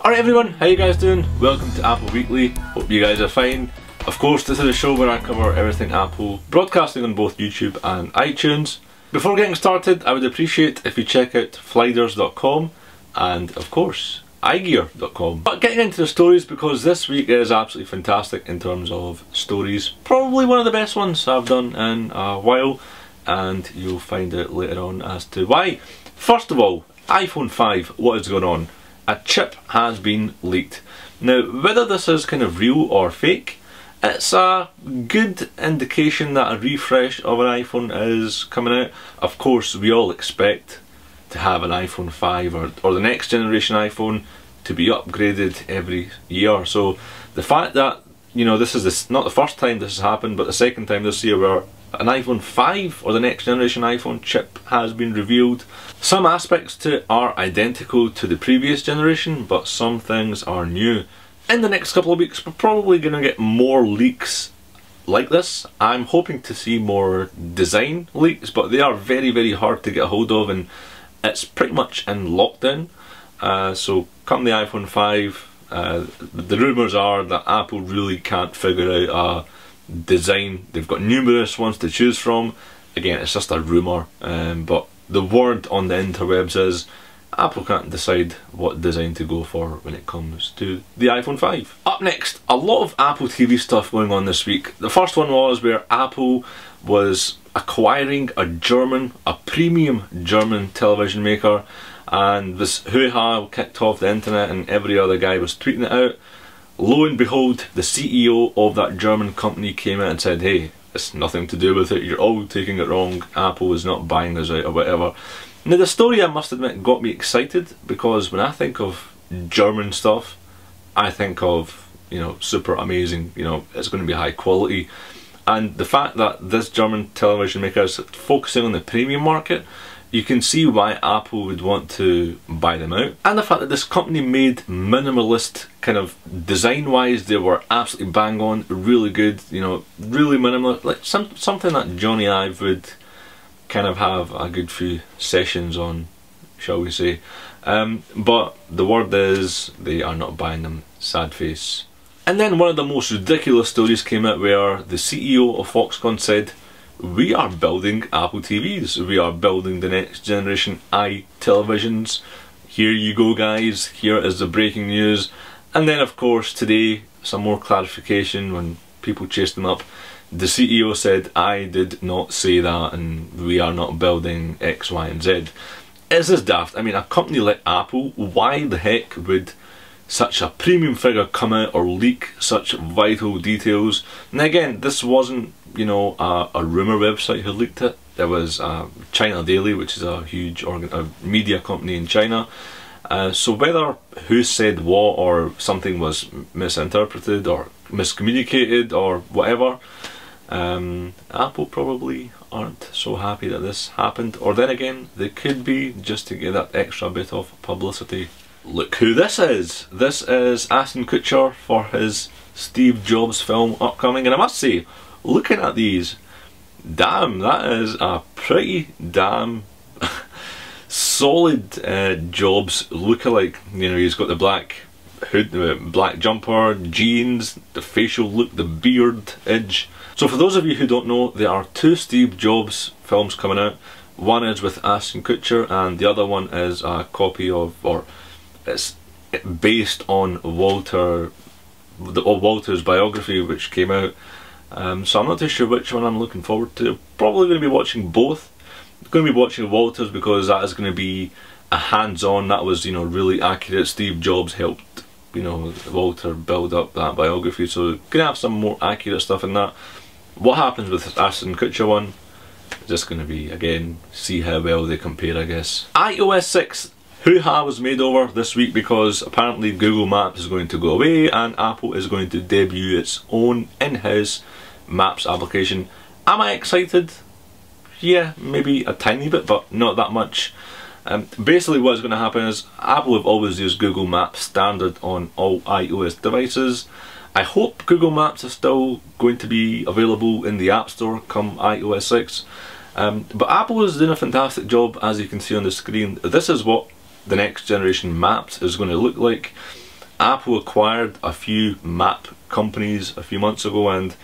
Alright everyone, how you guys doing? Welcome to Apple Weekly, hope you guys are fine. Of course, this is a show where I cover everything Apple, broadcasting on both YouTube and iTunes. Before getting started, I would appreciate if you check out flyders.com and of course igear.com. But getting into the stories, because this week is absolutely fantastic in terms of stories. Probably one of the best ones I've done in a while, and you'll find out later on as to why. First of all, iPhone 5, what is going on? A chip has been leaked. Now, whether this is kind of real or fake, it's a good indication that a refresh of an iPhone is coming out. Of course, we all expect to have an iPhone 5 or the next generation iPhone to be upgraded every year. So the fact that, you know, this is not the first time this has happened, but the second time this year where an iPhone 5 or the next generation iPhone chip has been revealed. Some aspects to it are identical to the previous generation, but some things are new. In the next couple of weeks, we're probably going to get more leaks like this. I'm hoping to see more design leaks, but they are very, very hard to get a hold of, and it's pretty much in lockdown. So come the iPhone 5, the rumours are that Apple really can't figure out a design. They've got numerous ones to choose from. Again, it's just a rumour, but the word on the interwebs is Apple can't decide what design to go for when it comes to the iPhone 5. Up next, a lot of Apple TV stuff going on this week. The first one was where Apple was acquiring a premium German television maker, and this hoo-ha kicked off the internet and every other guy was tweeting it out. Lo and behold, the CEO of that German company came out and said, hey, it's nothing to do with it, you're all taking it wrong, Apple is not buying us out or whatever. Now the story, I must admit, got me excited, because when I think of German stuff, I think of, you know, super amazing, you know, it's going to be high quality. And the fact that this German television maker is focusing on the premium market, you can see why Apple would want to buy them out. And the fact that this company made minimalist kind of design wise, they were absolutely bang on, really good, you know, really minimalist, like something that Johnny Ive would kind of have a good few sessions on, shall we say. But the word is they are not buying them, sad face. And then one of the most ridiculous stories came out where the CEO of Foxconn said, we are building Apple TVs, we are building the next generation televisions. Here you go guys, here is the breaking news. And then of course today, some more clarification when people chased them up. The CEO said, I did not say that and we are not building X, Y and Z. Is this daft? I mean, a company like Apple, why the heck would such a premium figure come out or leak such vital details? And again, this wasn't, you know, a rumour website who leaked it. There was China Daily, which is a huge media company in China. So whether who said what or something was misinterpreted or miscommunicated or whatever, Apple probably aren't so happy that this happened. Or then again, they could be, just to get that extra bit of publicity. Look who this is! This is Ashton Kutcher for his Steve Jobs film upcoming, and I must say, looking at these, damn, that is a pretty damn solid Jobs lookalike. You know, he's got the black hood, the black jumper, jeans, the facial look, the beard edge. So for those of you who don't know, there are two Steve Jobs films coming out. One is with Ashton Kutcher and the other one is a copy of, or it's based on Walter's biography which came out. So I'm not too sure which one I'm looking forward to. Probably going to be watching both. I'm going to be watching Walter's because that is going to be a hands-on, that was, you know, really accurate. Steve Jobs helped, you know, Walter build up that biography, so going to have some more accurate stuff in that. What happens with this Ashton Kutcher one, just going to be, again, see how well they compare, I guess. iOS 6 hoo-ha was made over this week because apparently Google Maps is going to go away and Apple is going to debut its own in-house Maps application. Am I excited? Yeah, maybe a tiny bit, but not that much. Basically what's going to happen is Apple have always used Google Maps standard on all iOS devices. I hope Google Maps is still going to be available in the App Store come iOS 6. But Apple is doing a fantastic job, as you can see on the screen. This is what the next generation Maps is going to look like. Apple acquired a few map companies a few months ago, and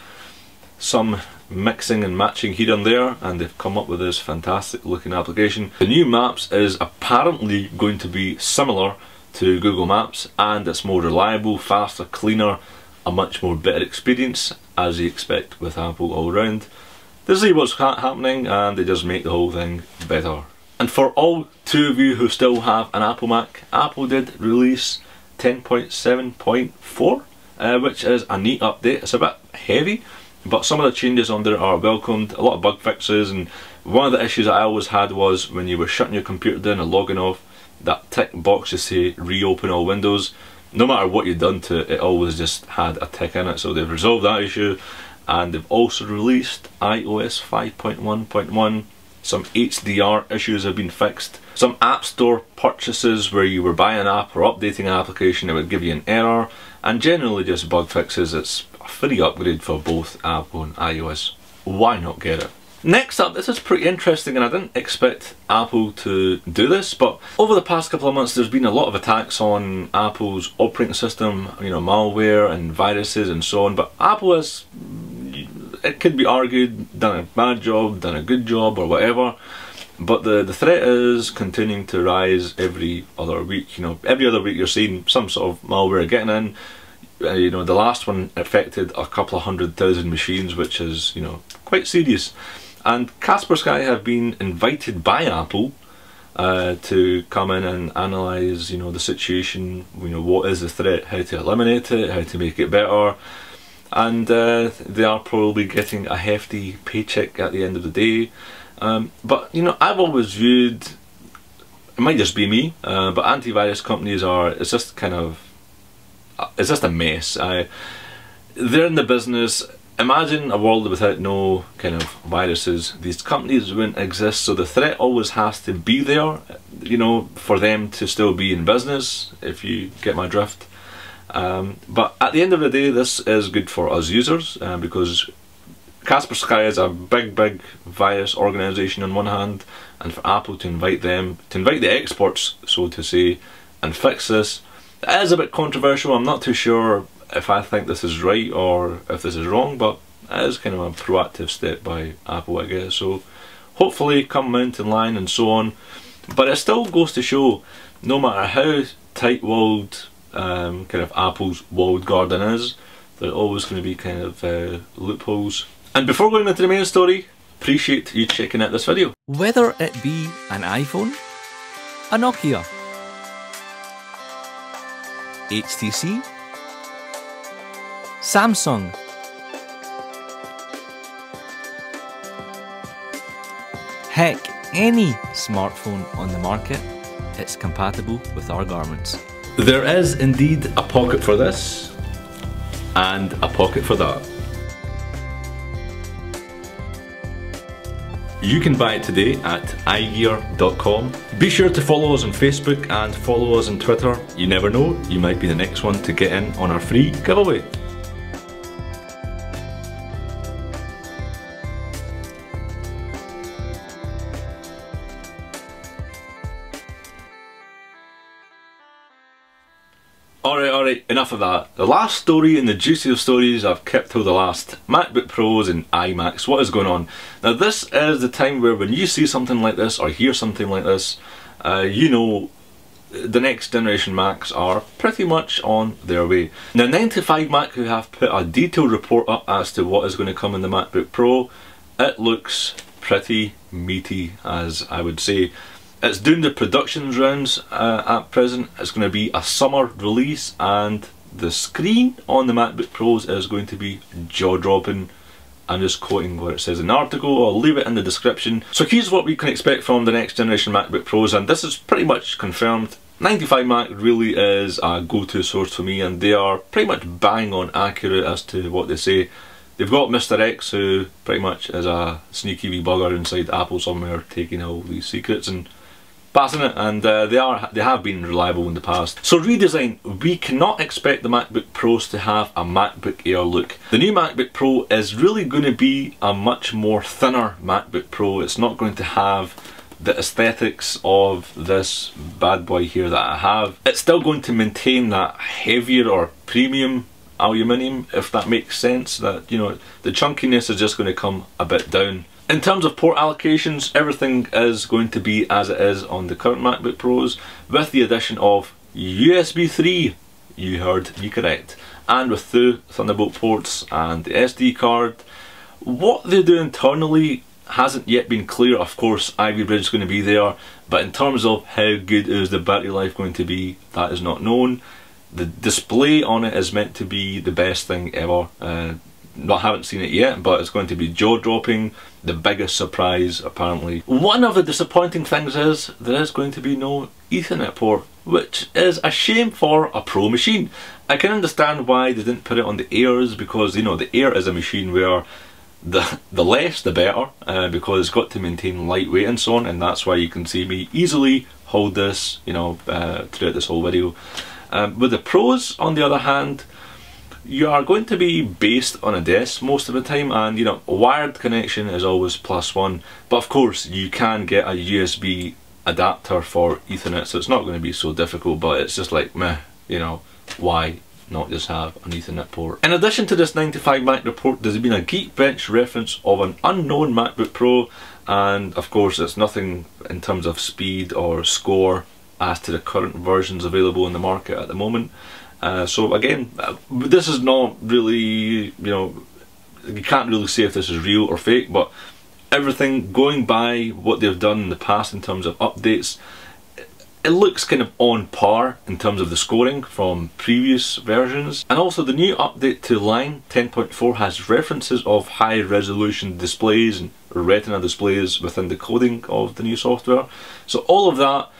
some mixing and matching here and there, and they've come up with this fantastic looking application. The new Maps is apparently going to be similar to Google Maps, and it's more reliable, faster, cleaner, a much more better experience, as you expect with Apple all round. They see what's happening and they just make the whole thing better. And for all two of you who still have an Apple Mac, Apple did release 10.7.4, which is a neat update. It's a bit heavy, but some of the changes on there are welcomed. A lot of bug fixes, and one of the issues that I always had was when you were shutting your computer down and logging off, that tick box to say reopen all windows. No matter what you've done to it, it always just had a tick in it, so they've resolved that issue. And they've also released iOS 5.1.1. Some HDR issues have been fixed. Some App Store purchases where you were buying an app or updating an application, it would give you an error. And generally just bug fixes. It's a free upgrade for both Apple and iOS. Why not get it? Next up, this is pretty interesting, and I didn't expect Apple to do this, but over the past couple of months there's been a lot of attacks on Apple's operating system, you know, malware and viruses and so on, but Apple has, it could be argued, done a bad job, done a good job, or whatever, but the threat is continuing to rise every other week. You know, every other week you're seeing some sort of malware getting in. You know, the last one affected a couple of 100,000 machines, which is, you know, quite serious. And Kaspersky have been invited by Apple to come in and analyse, you know, the situation, you know, what is the threat, how to eliminate it, how to make it better. And they are probably getting a hefty paycheck at the end of the day. But, you know, I've always viewed, it might just be me, but antivirus companies are, it's just kind of, it's just a mess. They're in the business. Imagine a world without no kind of viruses. These companies wouldn't exist, so the threat always has to be there, you know, for them to still be in business, if you get my drift. But at the end of the day, this is good for us users, because Kaspersky is a big virus organisation on one hand, and for Apple to invite them, to invite the experts, so to say, and fix this, it is a bit controversial. I'm not too sure if I think this is right or if this is wrong, but it is kind of a proactive step by Apple, I guess. So hopefully come mountain lion and so on. But it still goes to show, no matter how tight-walled kind of Apple's walled garden is, there's always going to be kind of loopholes. And before going into the main story, appreciate you checking out this video. Whether it be an iPhone, a Nokia, HTC, Samsung, heck, any smartphone on the market, it's compatible with our garments. There is indeed a pocket for this, and a pocket for that. You can buy it today at igear.com. Be sure to follow us on Facebook and follow us on Twitter. You never know, you might be the next one to get in on our free giveaway. Alright, enough of that. The last story in the juicy of stories I've kept till the last. MacBook Pros and iMacs, what is going on? Now this is the time where when you see something like this or hear something like this, you know the next generation Macs are pretty much on their way. Now 9to5Mac, who have put a detailed report up as to what is going to come in the MacBook Pro, it looks pretty meaty, as I would say. It's doing the production rounds at present. It's going to be a summer release, and the screen on the MacBook Pros is going to be jaw-dropping. I'm just quoting what it says in the article. I'll leave it in the description. So here's what we can expect from the next generation MacBook Pros, and this is pretty much confirmed. 9to5Mac really is a go-to source for me, and they are pretty much bang on accurate as to what they say. They've got Mr. X, who pretty much is a sneaky wee bugger inside Apple somewhere, taking all these secrets and passing it, and they have been reliable in the past. So redesign, we cannot expect the MacBook Pros to have a MacBook Air look. The new MacBook Pro is really going to be a much more thinner MacBook Pro. It's not going to have the aesthetics of this bad boy here that I have. It's still going to maintain that heavier or premium aluminium, if that makes sense. That, you know, the chunkiness is just going to come a bit down. In terms of port allocations, everything is going to be as it is on the current MacBook Pros, with the addition of USB 3, you heard me correct, and with the Thunderbolt ports and the SD card. What they do internally hasn't yet been clear. Of course, Ivy Bridge is going to be there, but in terms of how good is the battery life going to be, that is not known. The display on it is meant to be the best thing ever. I haven't seen it yet, but it's going to be jaw-dropping, the biggest surprise apparently. One of the disappointing things is there is going to be no Ethernet port, which is a shame for a Pro machine. I can understand why they didn't put it on the Airs, because, you know, the Air is a machine where the less the better, because it's got to maintain lightweight and so on, and that's why you can see me easily hold this, you know, throughout this whole video. With the Pros, on the other hand, you are going to be based on a desk most of the time, and, you know, a wired connection is always +1, but of course you can get a USB adapter for Ethernet, so it's not going to be so difficult, but it's just like, meh, you know, why not just have an Ethernet port? In addition to this 95 Mac report, there's been a Geekbench reference of an unknown MacBook Pro, and of course it's nothing in terms of speed or score as to the current versions available in the market at the moment. So again, this is not really, you know, you can't really say if this is real or fake, but everything going by what they've done in the past in terms of updates, it looks kind of on par in terms of the scoring from previous versions. And also the new update to Lion 10.4 has references of high resolution displays and Retina displays within the coding of the new software. So all of that,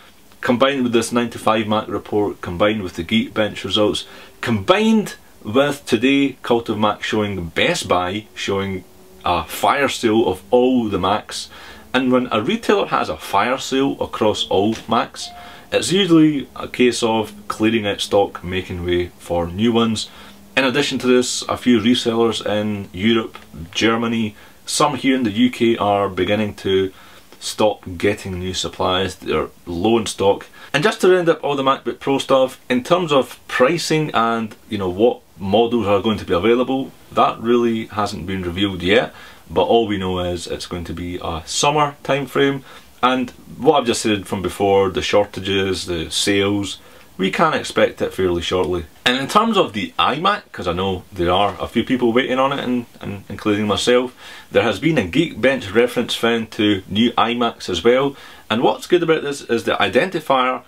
combined with this 95 Mac report, combined with the Geekbench results, combined with today Cult of Mac showing Best Buy showing a fire sale of all the Macs. And when a retailer has a fire sale across all Macs, it's usually a case of clearing out stock, making way for new ones. In addition to this, a few resellers in Europe, Germany, some here in the UK are beginning to stop getting new supplies. They're low in stock. And just to round up all the MacBook Pro stuff, in terms of pricing and, you know, what models are going to be available, that really hasn't been revealed yet, but all we know is it's going to be a summer time frame. And what I've just said from before, the shortages, the sales, we can expect it fairly shortly. And in terms of the iMac, because I know there are a few people waiting on it, and including myself, there has been a Geekbench reference found to new iMacs as well. And what's good about this is the identifier.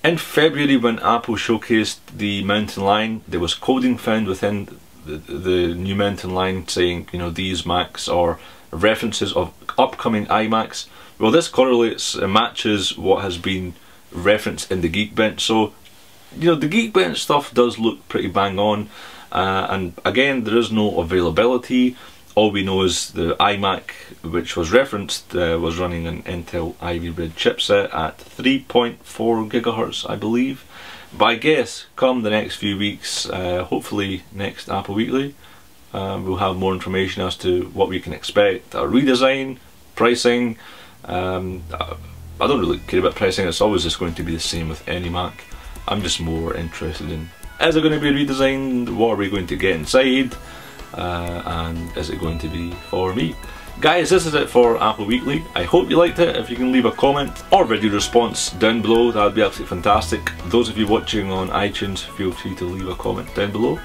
In February, when Apple showcased the Mountain Lion, there was coding found within the new Mountain Lion saying, you know, these Macs are references of upcoming iMacs. Well, this correlates and matches what has been referenced in the Geekbench. So, you know, the Geekbench stuff does look pretty bang on, and again, there is no availability. All we know is the iMac, which was referenced, was running an Intel Ivy Bridge chipset at 3.4 GHz, I believe. But I guess come the next few weeks, hopefully next Apple Weekly, we'll have more information as to what we can expect. A redesign, pricing. I don't really care about pricing, it's always just going to be the same with any Mac. I'm just more interested in, is it going to be redesigned, what are we going to get inside, and is it going to be for me? Guys, this is it for Apple Weekly. I hope you liked it. If you can leave a comment or video response down below, that would be absolutely fantastic. Those of you watching on iTunes, feel free to leave a comment down below.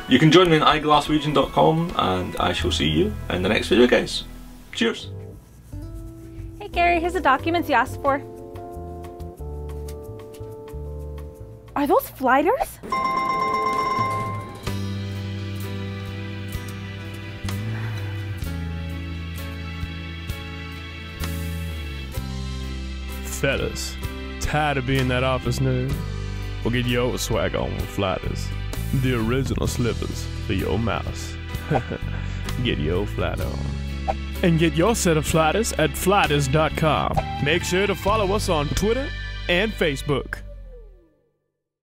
You can join me on iglaswegian.com, and I shall see you in the next video, guys. Cheers! Hey Gary, here's the documents you asked for. Are those flighters? Fellas, tired of being that office nerd? Well, get your swag on with Flighters. The original slippers for your mouse. Get your flight on. And get your set of Flighters at Flighters.com. Make sure to follow us on Twitter and Facebook.